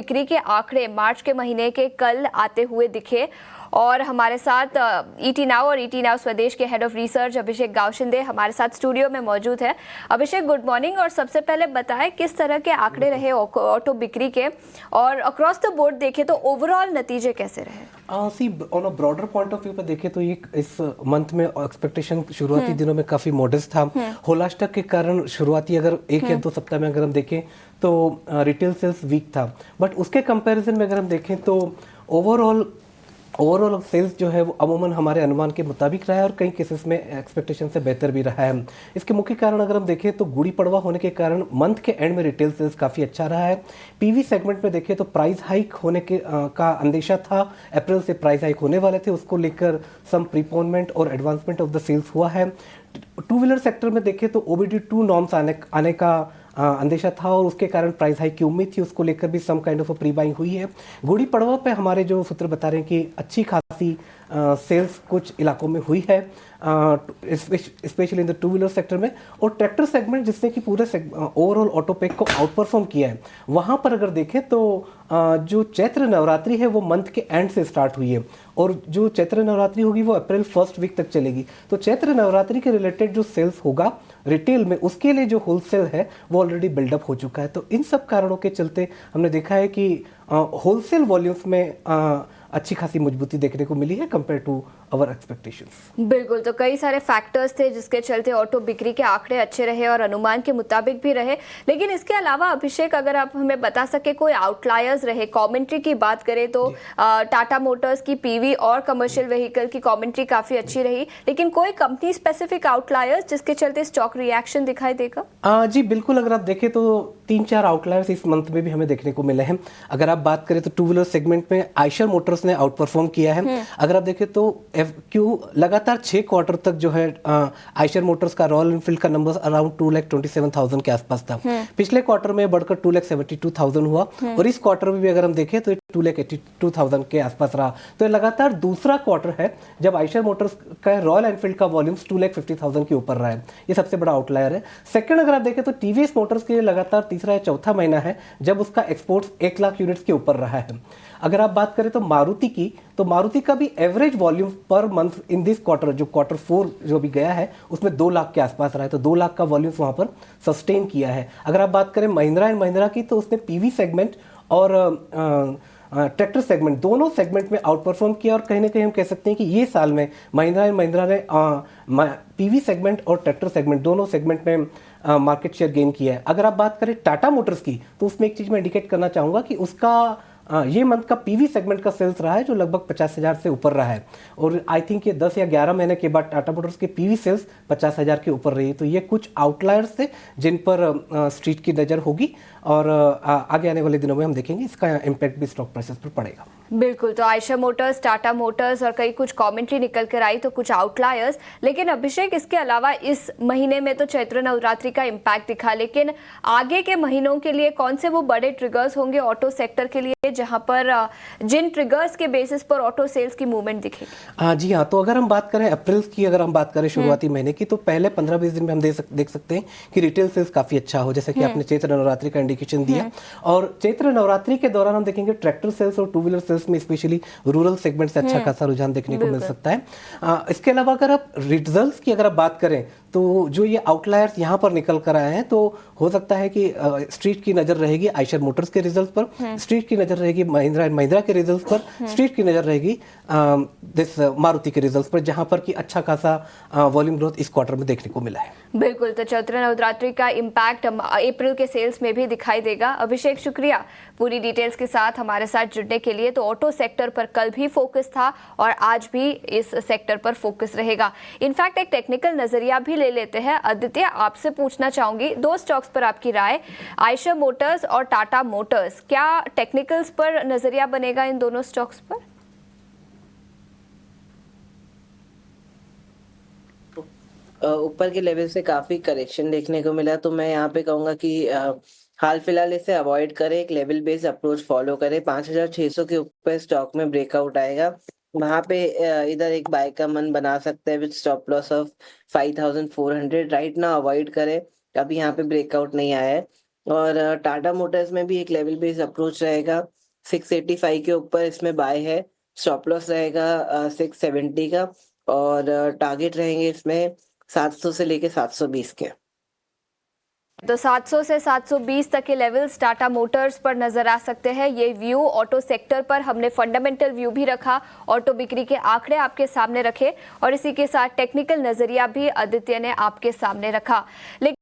बिक्री के आंकड़े मार्च के महीने के कल आते हुए दिखे और हमारे साथ ईटी नाउ और ईटी नाउ स्वदेश के हेड ऑफ रिसर्च अभिषेक गावशिंदे हमारे साथ स्टूडियो में मौजूद है। अभिषेक, गुड मॉर्निंग। और सबसे पहले बताएं किस तरह के आंकड़े रहे ऑटो बिक्री के और अक्रॉस द बोर्ड देखें तो ओवरऑल नतीजे कैसे रहे? See on a broader point of view पर देखें तो ये इस मंथ में एक्सपेक्टेशन शुरुआती दिनों में काफी मॉडेस्ट था। होलास्टक के कारण शुरुआती अगर एक या दो सप्ताह में अगर हम देखें तो रिटेल सेल्स वीक था, बट उसके कंपैरिजन में अगर हम देखें तो ओवरऑल सेल्स जो है वो अमूमन हमारे अनुमान के मुताबिक रहा है और कई केसेस में एक्सपेक्टेशन से बेहतर भी रहा है। इसके मुख्य कारण अगर हम देखें तो गुड़ी पड़वा होने के कारण मंथ के एंड में रिटेल सेल्स काफ़ी अच्छा रहा है। पीवी सेगमेंट में देखें तो प्राइस हाइक होने के का अंदेशा था, अप्रैल से प्राइस हाइक होने वाले थे, उसको लेकर सम प्रीपोनमेंट और एडवांसमेंट ऑफ द सेल्स हुआ है। टू व्हीलर सेक्टर में देखें तो OBD2 नॉर्म्स आने का अंदेशा था और उसके कारण प्राइस हाइक की उम्मीद थी, उसको लेकर भी some kind of pre buying हुई है। गुड़ी पड़वा पे हमारे जो सूत्र बता रहे हैं कि अच्छी खासी सेल्स कुछ इलाकों में हुई है, specially in the two wheeler sector में। और ट्रैक्टर सेगमेंट जिसने कि पूरे ओवरऑल ऑटोपेक को आउट परफॉर्म किया है, वहाँ पर अगर देखें तो जो चैत्र नवरात्रि है वो मंथ के एंड से स्टार्ट हुई है और जो चैत्र नवरात्रि होगी वो अप्रैल फर्स्ट वीक तक चलेगी। तो चैत्र नवरात्रि के रिलेटेड जो सेल्स होगा रिटेल में, उसके लिए जो होलसेल है वो ऑलरेडी बिल्डअप हो चुका है। तो इन सब कारणों के चलते हमने देखा है कि होलसेल वॉल्यूम्स में अच्छी खासी मजबूती देखने को मिली है कंपेयर टू अवर एक्सपेक्टेशंस। बिल्कुल, तो कई सारे फैक्टर्स थे जिसके चलते ऑटो बिक्री के आंकड़े अच्छे रहे और अनुमान के मुताबिक भी रहे। लेकिन इसके अलावा अभिषेक, अगर आप हमें बता सके कोई आउटलायर्स रहे, कमेंट्री की बात करें तो टाटा मोटर्स की पीवी और कमर्शियल व्हीकल की कमेंट्री काफी अच्छी रही, लेकिन कोई कंपनी स्पेसिफिक आउटलायर्स जिसके चलते स्टॉक रिएक्शन दिखाई देगा? जी बिल्कुल, अगर आप देखें तो 3-4 आउटलायर्स इस मंथ में भी हमें देखने को मिले हैं। अगर आप बात करें तो टू व्हीलर सेगमेंट में आयशर मोटर्स ने आउट परफॉर्म किया है। अगर आप देखें तो लगातार 6 क्वार्टर तक जो है आयशर मोटर्स का रॉयल एनफील्ड का नंबर अराउंड 2,27,000 के आसपास था। पिछले क्वार्टर में बढ़कर 2,72,000 हुआ और इस क्वार्टर में भी अगर हम देखें तो 2,82,000 के आसपास रहा। तो ये लगातार दूसरा क्वार्टर है जब आयशर मोटर्स का रॉयल एनफील्ड का वॉल्यूम्स 2,50,000 के ऊपर रहा है। ये सबसे बड़ा आउटलायर है। सेकंड अगर आप देखें तो टीवीएस मोटर्स के लिए लगातार तीसरा या चौथा महीना है जब उसका एक्सपोर्ट्स 1 लाख यूनिट्स के ऊपर रहा है। अगर आप बात करें तो मारुति की, तो मारुति का भी average volume per month in this quarter, जो क्वार्टर 4 जो भी गया है उसमें 2 लाख के आसपास रहा है। तो 2 लाख का वॉल्यूम वहां पर सस्टेन किया है। अगर आप बात करें महिंद्रा एंड महिंद्रा की, तो उसने पीवी सेगमेंट और ट्रैक्टर सेगमेंट दोनों सेगमेंट में आउट परफॉर्म किया और कहीं ना कहीं हम कह सकते हैं कि ये साल में महिंद्रा एंड महिंद्रा ने पीवी सेगमेंट और ट्रैक्टर सेगमेंट दोनों सेगमेंट में मार्केट शेयर गेन किया है। अगर आप बात करें टाटा मोटर्स की, तो उसमें एक चीज मैं इंडिकेट करना चाहूंगा कि उसका ये मंथ का पीवी सेगमेंट का सेल्स रहा है जो लगभग 50,000 से ऊपर रहा है और आई थिंक ये 10 या 11 महीने के बाद टाटा मोटर्स के पीवी सेल्स 50,000 के ऊपर रही। तो ये कुछ आउटलायर्स थे जिन पर स्ट्रीट की नज़र होगी और आगे आने वाले दिनों में हम देखेंगे इसका इम्पैक्ट भी स्टॉक प्राइसेस पर पड़ेगा। बिल्कुल, तो आयशर मोटर्स, टाटा मोटर्स और कई कुछ कमेंट्री निकल कर आई, तो कुछ आउटलायर्स। लेकिन अभिषेक, इसके अलावा इस महीने में तो चैत्र नवरात्रि का इम्पैक्ट दिखा, लेकिन आगे के महीनों के लिए कौन से वो बड़े ट्रिगर्स होंगे ऑटो सेक्टर के लिए जहां पर जिन ट्रिगर्स के बेसिस पर ऑटो सेल्स की मूवमेंट दिखेगी? जी हाँ, तो अगर हम बात करें अप्रैल की, अगर हम बात करें शुरुआती महीने की, तो पहले 15-20 दिन में हम देख सकते हैं कि रिटेल सेल्स काफी अच्छा हो, जैसे कि आपने चैत्र नवरात्रि का इंडिकेशन दिया। और चैत्र नवरात्रि के दौरान हम देखेंगे ट्रैक्टर सेल्स और टू व्हीलर सेल्स में स्पेशली रूरल सेगमेंट से अच्छा खासा रुझान देखने को मिल सकता है। इसके अलावा अगर आप रिजल्ट्स की अगर आप बात करें तो जो ये आउटलायर्स यहाँ पर निकल कर आए हैं, तो हो सकता है कि स्ट्रीट की नजर रहेगी आयशर मोटर्स के रिजल्ट पर, स्ट्रीट की नजर रहेगी महिंद्रा एंड महिंद्रा के रिजल्ट पर, स्ट्रीट की नजर रहेगी दिस मारुति के रिजल्ट पर, जहां पर कि अच्छा खासा वॉल्यूम ग्रोथ इस क्वार्टर में देखने को मिला है। बिल्कुल, तो चैत्र नवरात्रि का इम्पैक्ट अप्रैल के सेल्स में भी दिखाई देगा। अभिषेक, शुक्रिया पूरी डिटेल्स के साथ हमारे साथ जुड़ने के लिए। तो ऑटो सेक्टर पर कल भी फोकस था और आज भी इस सेक्टर पर फोकस रहेगा। इनफैक्ट एक टेक्निकल नजरिया भी ले लेते हैं। आदित्य, आपसे पूछना चाहूंगी 2 स्टॉक्स पर आपकी राय, आयशर मोटर्स और टाटा मोटर्स, क्या टेक्निकल्स पर नजरिया बनेगा इन दोनों स्टॉक्स पर? ऊपर के लेवल से काफी करेक्शन देखने को मिला, तो मैं यहाँ पे कहूंगा कि हाल फिलहाल इसे अवॉइड करें, एक लेवल बेस्ड अप्रोच फॉलो करें। 5,600 के ऊपर स्टॉक में ब्रेकआउट आएगा, वहां पे इधर एक बाय का मन बना सकते हैं with stop loss of 5,400। Right ना अवॉइड करें, अभी यहाँ पे ब्रेकआउट नहीं आया है। और टाटा मोटर्स में भी एक लेवल बेस्ड अप्रोच रहेगा, 685 के ऊपर इसमें बाय है, स्टॉप लॉस रहेगा 670 का, और टारगेट रहेंगे इसमें 700 से लेके 720 के। तो 700 से 720 तक के लेवल्स टाटा मोटर्स पर नजर आ सकते हैं। ये व्यू ऑटो सेक्टर पर हमने फंडामेंटल व्यू भी रखा, ऑटो बिक्री के आंकड़े आपके सामने रखे और इसी के साथ टेक्निकल नजरिया भी आदित्य ने आपके सामने रखा। लेकिन